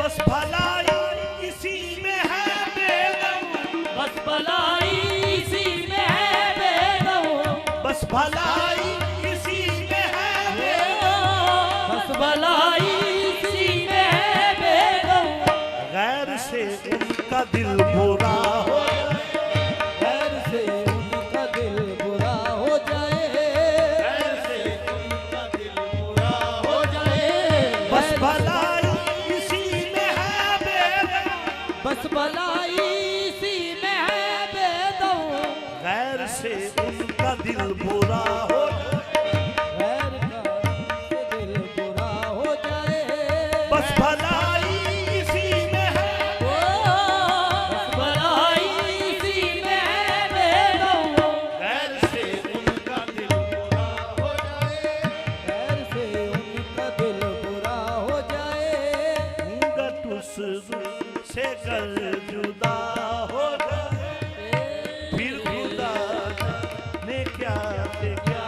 बस भलाई इसी में है बेदम, बस भलाई इसी में है बेदम, बस भलाई इसी में है बेदम, बस भलाई इसी में है बेदम। गैर से उनका दिल बुरा हो, गैर से उनका दिल बुरा हो जाए, गैर से उनका दिल बुरा हो जाए। बस भलाई इसी में है बेदम, बस भलाई इसी में है बेदम, गैर से उनका दिल बुरा हो, गैर का दिल बुरा हो जाए। बस भलाई इसी में है, बस भलाई इसी में है बेदम, गैर से उनका दिल बुरा हो जाए, गैर से उनका दिल बुरा हो जाए। घूंघट से कर जुदा हो जाए, फिर खुदा ने क्या से क्या